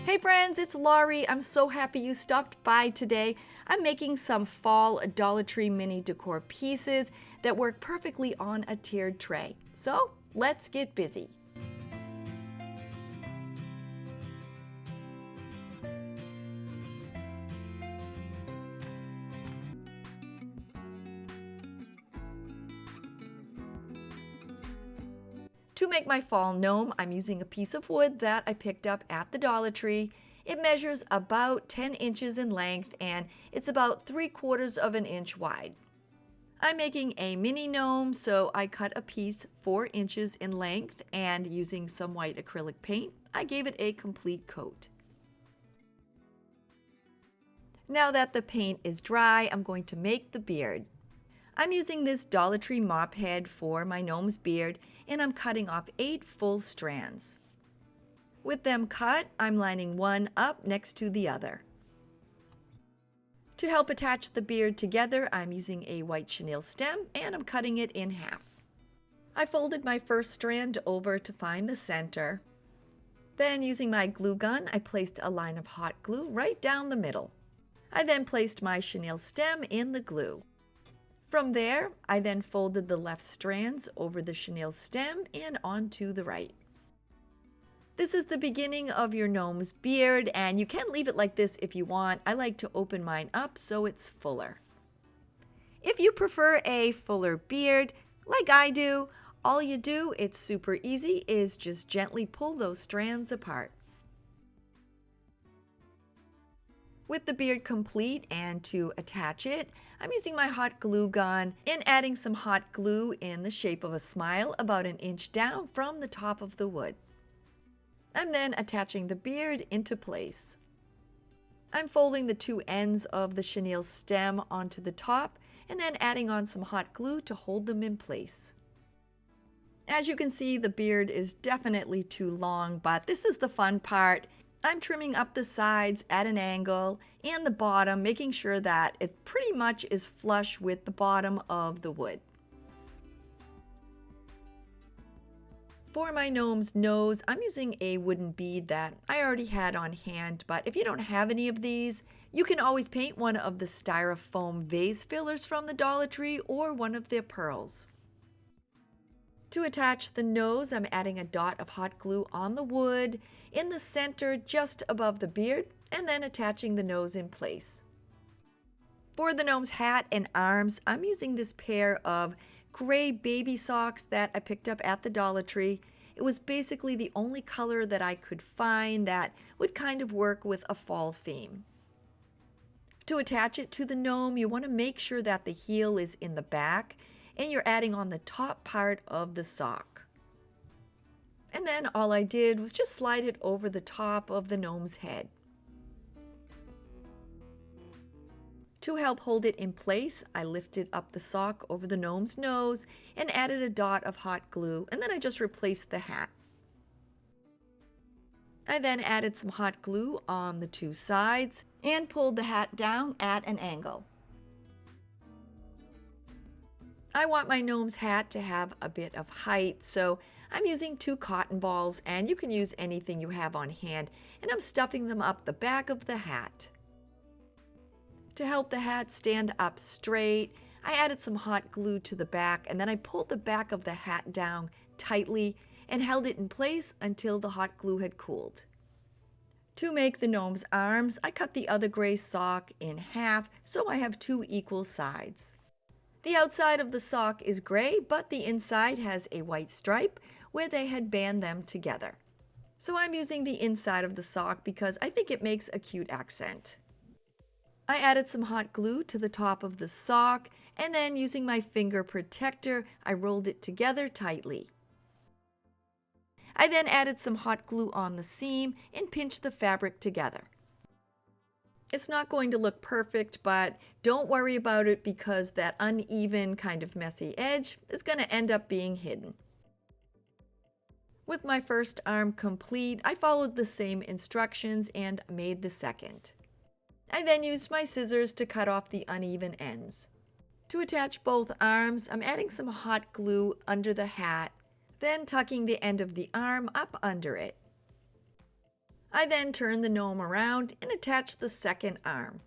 Hey friends, it's Laurie. I'm so happy you stopped by today. I'm making some fall Dollar Tree mini decor pieces that work perfectly on a tiered tray. So let's get busy. To make my fall gnome, I'm using a piece of wood that I picked up at the Dollar Tree. It measures about 10 inches in length and it's about 3/4 of an inch wide. I'm making a mini gnome, so I cut a piece 4 inches in length and using some white acrylic paint, I gave it a complete coat. Now that the paint is dry, I'm going to make the beard. I'm using this Dollar Tree mop head for my gnome's beard, and I'm cutting off 8 full strands. With them cut, I'm lining one up next to the other. To help attach the beard together, I'm using a white chenille stem and I'm cutting it in half. I folded my first strand over to find the center. Then using my glue gun, I placed a line of hot glue right down the middle. I then placed my chenille stem in the glue. From there, I then folded the left strands over the chenille stem and onto the right. This is the beginning of your gnome's beard, and you can leave it like this if you want. I like to open mine up so it's fuller. If you prefer a fuller beard, like I do, all you do, it's super easy, is just gently pull those strands apart. With the beard complete and to attach it, I'm using my hot glue gun and adding some hot glue in the shape of a smile about an inch down from the top of the wood. I'm then attaching the beard into place. I'm folding the two ends of the chenille stem onto the top and then adding on some hot glue to hold them in place. As you can see, the beard is definitely too long, but this is the fun part. I'm trimming up the sides at an angle and the bottom, making sure that it pretty much is flush with the bottom of the wood. For my gnome's nose, I'm using a wooden bead that I already had on hand, but if you don't have any of these, you can always paint one of the styrofoam vase fillers from the Dollar Tree or one of their pearls. To attach the nose, I'm adding a dot of hot glue on the wood in the center just above the beard and then attaching the nose in place. For the gnome's hat and arms, I'm using this pair of gray baby socks that I picked up at the Dollar Tree. It was basically the only color that I could find that would kind of work with a fall theme. To attach it to the gnome, you want to make sure that the heel is in the back and you're adding on the top part of the sock. And then all I did was just slide it over the top of the gnome's head. To help hold it in place, I lifted up the sock over the gnome's nose and added a dot of hot glue, and then I just replaced the hat. I then added some hot glue on the two sides and pulled the hat down at an angle. I want my gnome's hat to have a bit of height, so I'm using 2 cotton balls, and you can use anything you have on hand, and I'm stuffing them up the back of the hat. To help the hat stand up straight, I added some hot glue to the back and then I pulled the back of the hat down tightly and held it in place until the hot glue had cooled. To make the gnome's arms, I cut the other gray sock in half so I have 2 equal sides. The outside of the sock is gray, but the inside has a white stripe where they had band them together. So I'm using the inside of the sock because I think it makes a cute accent. I added some hot glue to the top of the sock and then using my finger protector, I rolled it together tightly. I then added some hot glue on the seam and pinched the fabric together. It's not going to look perfect, but don't worry about it because that uneven kind of messy edge is going to end up being hidden. With my first arm complete, I followed the same instructions and made the second. I then used my scissors to cut off the uneven ends. To attach both arms, I'm adding some hot glue under the hat, then tucking the end of the arm up under it. I then turn the gnome around and attach the second arm.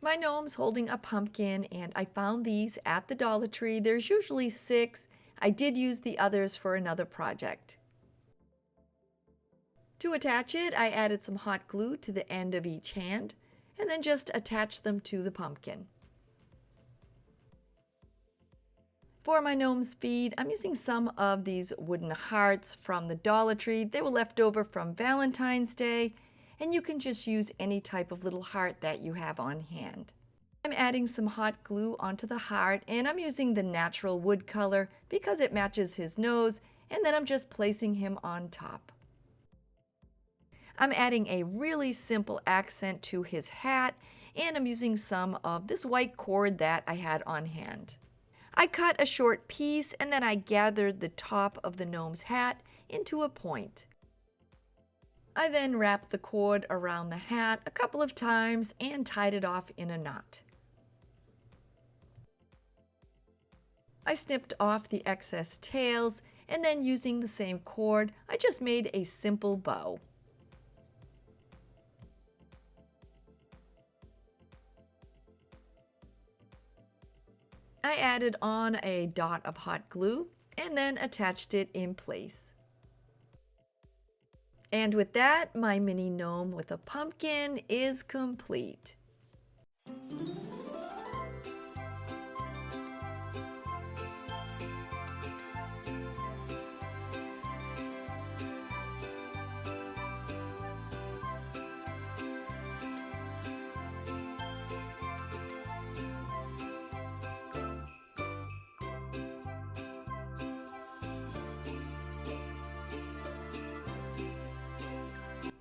My gnome's holding a pumpkin, and I found these at the Dollar Tree. There's usually 6. I did use the others for another project. To attach it, I added some hot glue to the end of each hand, and then just attach them to the pumpkin. For my gnome's feet, I'm using some of these wooden hearts from the Dollar Tree. They were left over from Valentine's Day, and you can just use any type of little heart that you have on hand. I'm adding some hot glue onto the heart, and I'm using the natural wood color because it matches his nose, and then I'm just placing him on top. I'm adding a really simple accent to his hat, and I'm using some of this white cord that I had on hand. I cut a short piece, and then I gathered the top of the gnome's hat into a point. I then wrapped the cord around the hat a couple of times and tied it off in a knot. I snipped off the excess tails, and then using the same cord, I just made a simple bow. I added on a dot of hot glue and then attached it in place. And with that, my mini gnome with a pumpkin is complete.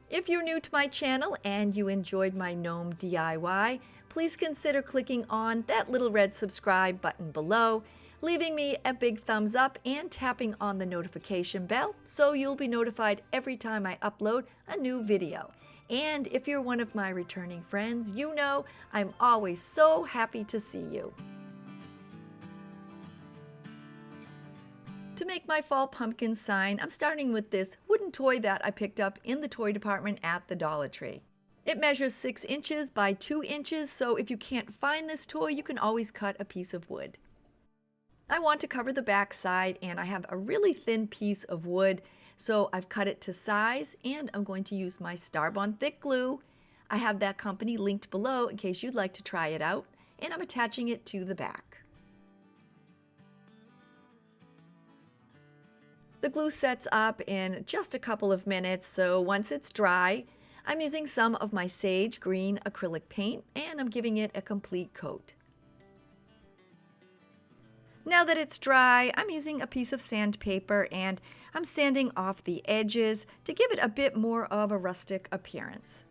If you're new to my channel and you enjoyed my gnome DIY, please consider clicking on that little red subscribe button below, leaving me a big thumbs up and tapping on the notification bell so you'll be notified every time I upload a new video. And if you're one of my returning friends, you know I'm always so happy to see you. To make my fall pumpkin sign, I'm starting with this wooden toy that I picked up in the toy department at the Dollar Tree. It measures 6 inches by 2 inches, so if you can't find this toy, you can always cut a piece of wood. I want to cover the back side, and I have a really thin piece of wood, so I've cut it to size, and I'm going to use my Starbond thick glue. I have that company linked below in case you'd like to try it out, and I'm attaching it to the back. The glue sets up in just a couple of minutes, so once it's dry, I'm using some of my sage green acrylic paint and I'm giving it a complete coat. Now that it's dry, I'm using a piece of sandpaper and I'm sanding off the edges to give it a bit more of a rustic appearance.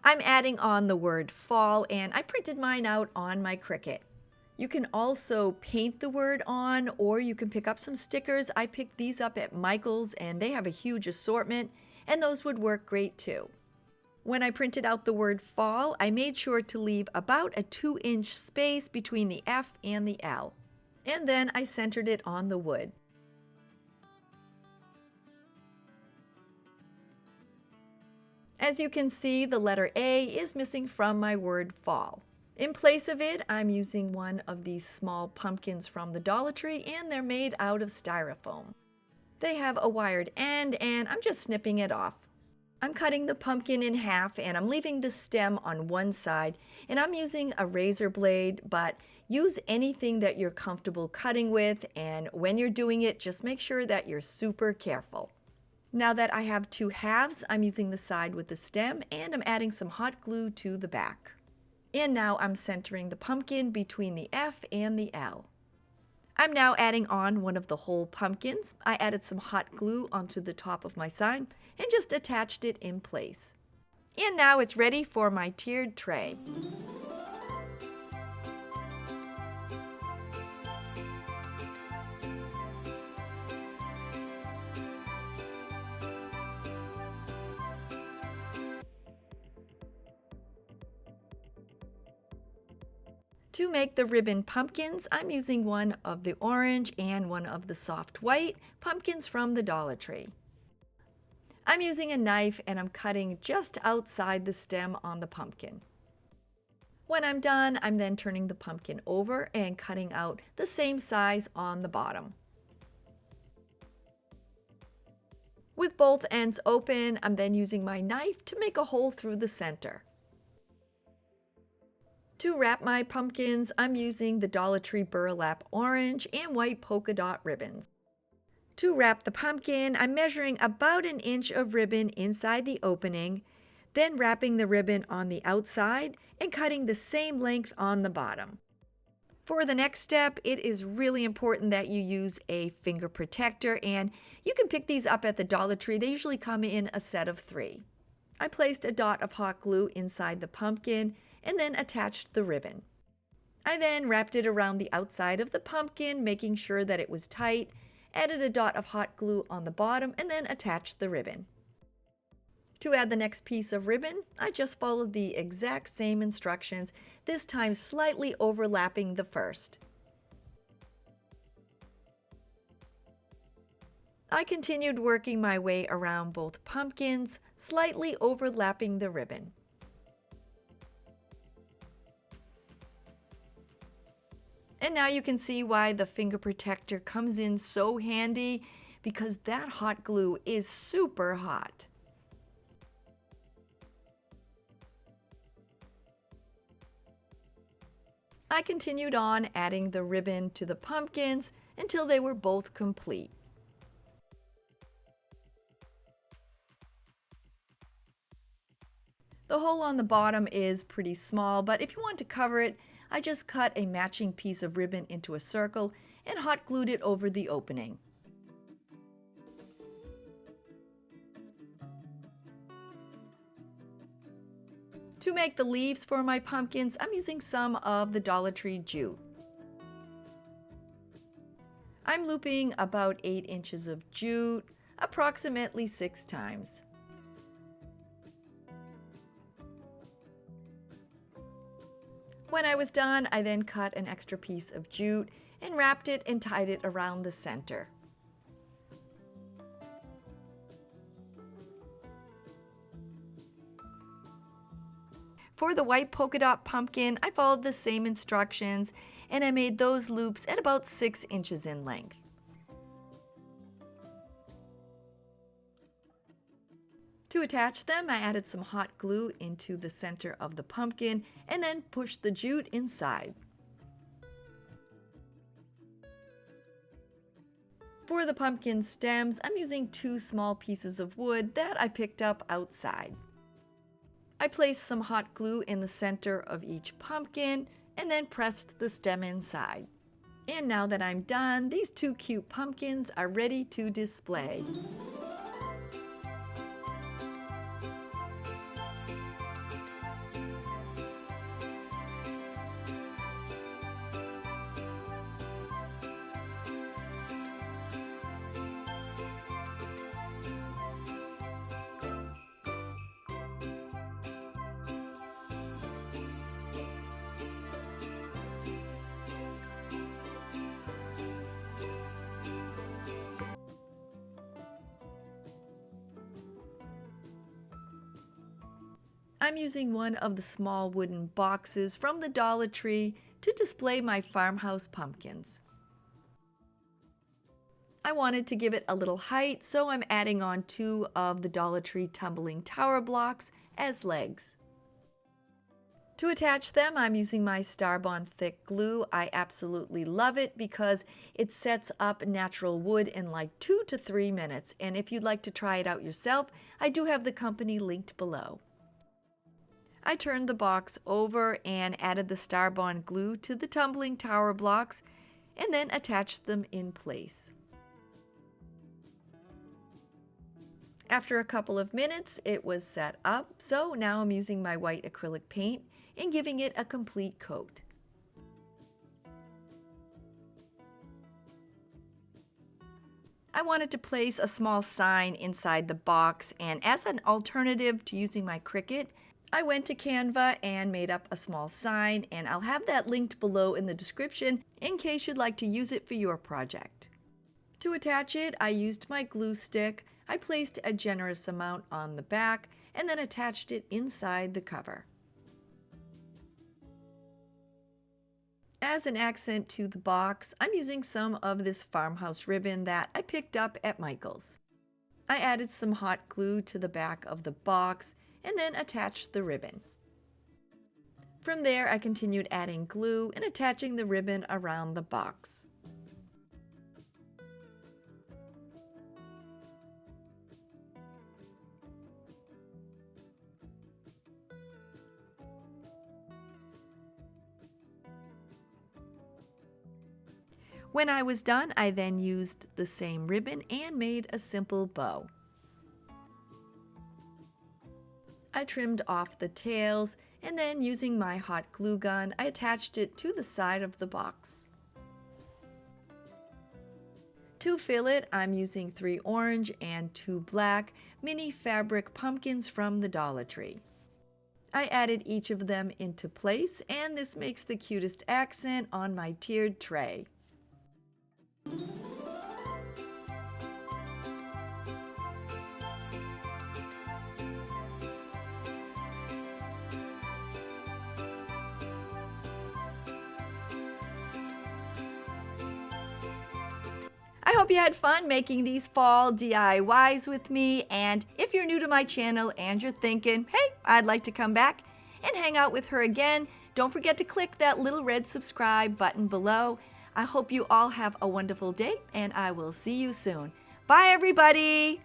I'm adding on the word fall, and I printed mine out on my Cricut. You can also paint the word on, or you can pick up some stickers. I picked these up at Michael's and they have a huge assortment, and those would work great too. When I printed out the word fall, I made sure to leave about a 2-inch space between the F and the L. And then I centered it on the wood. As you can see, the letter A is missing from my word fall. In place of it, I'm using one of these small pumpkins from the Dollar Tree, and they're made out of styrofoam. They have a wired end, and I'm just snipping it off. I'm cutting the pumpkin in half, and I'm leaving the stem on one side, and I'm using a razor blade, but use anything that you're comfortable cutting with, and when you're doing it, just make sure that you're super careful. Now that I have 2 halves, I'm using the side with the stem, and I'm adding some hot glue to the back. And now I'm centering the pumpkin between the F and the L. I'm now adding on one of the whole pumpkins. I added some hot glue onto the top of my sign and just attached it in place. And now it's ready for my tiered tray. To make the ribbon pumpkins, I'm using one of the orange and one of the soft white pumpkins from the Dollar Tree. I'm using a knife and I'm cutting just outside the stem on the pumpkin. When I'm done, I'm then turning the pumpkin over and cutting out the same size on the bottom. With both ends open, I'm then using my knife to make a hole through the center. To wrap my pumpkins, I'm using the Dollar Tree burlap orange and white polka dot ribbons. To wrap the pumpkin, I'm measuring about an inch of ribbon inside the opening, then wrapping the ribbon on the outside and cutting the same length on the bottom. For the next step, it is really important that you use a finger protector, and you can pick these up at the Dollar Tree. They usually come in a set of 3. I placed a dot of hot glue inside the pumpkin and then attached the ribbon. I then wrapped it around the outside of the pumpkin, making sure that it was tight, added a dot of hot glue on the bottom, and then attached the ribbon. To add the next piece of ribbon, I just followed the exact same instructions, this time slightly overlapping the first. I continued working my way around both pumpkins, slightly overlapping the ribbon. And now you can see why the finger protector comes in so handy, because that hot glue is super hot. I continued on adding the ribbon to the pumpkins until they were both complete. The hole on the bottom is pretty small, but if you want to cover it, I just cut a matching piece of ribbon into a circle and hot glued it over the opening. To make the leaves for my pumpkins, I'm using some of the Dollar Tree jute. I'm looping about 8 inches of jute, approximately 6 times. When I was done, I then cut an extra piece of jute and wrapped it and tied it around the center. For the white polka dot pumpkin, I followed the same instructions and I made those loops at about 6 inches in length. To attach them, I added some hot glue into the center of the pumpkin and then pushed the jute inside. For the pumpkin stems, I'm using 2 small pieces of wood that I picked up outside. I placed some hot glue in the center of each pumpkin and then pressed the stem inside. And now that I'm done, these 2 cute pumpkins are ready to display. I'm using one of the small wooden boxes from the Dollar Tree to display my farmhouse pumpkins. I wanted to give it a little height, so I'm adding on 2 of the Dollar Tree tumbling tower blocks as legs. To attach them, I'm using my Starbond thick glue. I absolutely love it because it sets up natural wood in like 2 to 3 minutes. And if you'd like to try it out yourself, I do have the company linked below. I turned the box over and added the Starbond glue to the tumbling tower blocks and then attached them in place. After a couple of minutes, it was set up, so now I'm using my white acrylic paint and giving it a complete coat. I wanted to place a small sign inside the box, and as an alternative to using my Cricut, I went to Canva and made up a small sign, and I'll have that linked below in the description in case you'd like to use it for your project. To attach it, I used my glue stick. I placed a generous amount on the back and then attached it inside the cover. As an accent to the box, I'm using some of this farmhouse ribbon that I picked up at Michael's. I added some hot glue to the back of the box and then attached the ribbon. From there, I continued adding glue and attaching the ribbon around the box. When I was done, I then used the same ribbon and made a simple bow. I trimmed off the tails, and then using my hot glue gun, I attached it to the side of the box. To fill it, I'm using 3 orange and 2 black mini fabric pumpkins from the Dollar Tree. I added each of them into place, and this makes the cutest accent on my tiered tray. I hope you had fun making these fall DIYs with me, and if you're new to my channel and you're thinking, hey, I'd like to come back and hang out with her again, don't forget to click that little red subscribe button below. I hope you all have a wonderful day, and I will see you soon. Bye, everybody!